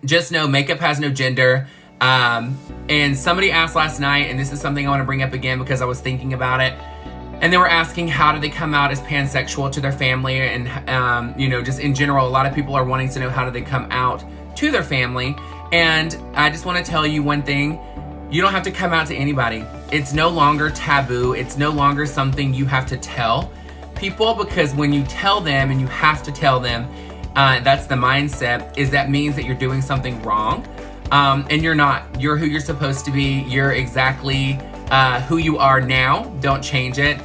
just know makeup has no gender. And somebody asked last night, and this is something I want to bring up again because I was thinking about it. And they were asking, how do they come out as pansexual to their family? And, just in general, a lot of people are wanting to know, how do they come out to their family? And I just want to tell you one thing. You don't have to come out to anybody. It's no longer taboo. It's no longer something you have to tell people, because when you tell them, and you have to tell them, that's the mindset, is that means that you're doing something wrong. And you're not. You're who you're supposed to be. You're exactly who you are now. Don't change it.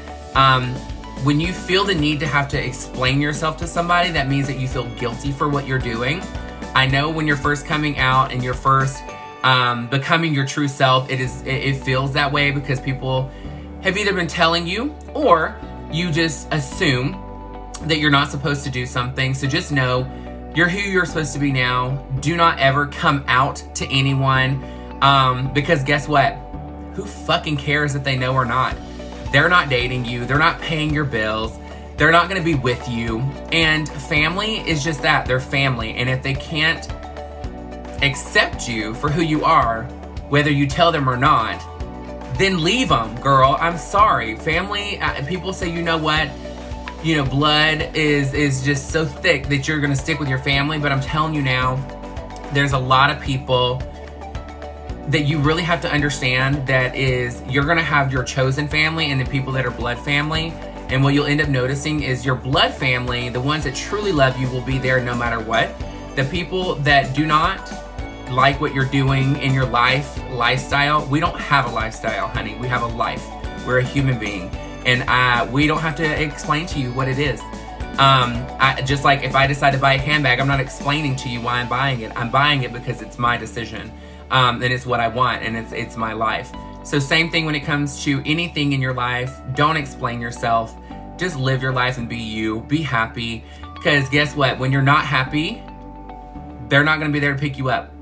When you feel the need to have to explain yourself to somebody, that means that you feel guilty for what you're doing. I know when you're first coming out and you're first becoming your true self, it feels that way because people have either been telling you, or you just assume that you're not supposed to do something. So just know you're who you're supposed to be now. Do not ever come out to anyone, because guess what? Who fucking cares if they know or not? They're not dating you. They're not paying your bills. They're not going to be with you. And family is just that. They're family. And if they can't accept you for who you are, whether you tell them or not, then leave them, girl. I'm sorry. Family, people say, you know what? Blood is just so thick that you're going to stick with your family. But I'm telling you now, there's a lot of people that you really have to understand that is, you're going to have your chosen family and the people that are blood family. And what you'll end up noticing is your blood family, the ones that truly love you, will be there no matter what. The people that do not like what you're doing in your lifestyle, we don't have a lifestyle, honey. We have a life. We're a human being. And we don't have to explain to you what it is. Just like if I decide to buy a handbag, I'm not explaining to you why I'm buying it. I'm buying it because it's my decision. And it's what I want, and it's my life. So same thing when it comes to anything in your life. Don't explain yourself. Just live your life and be you. Be happy. Because guess what? When you're not happy, they're not going to be there to pick you up.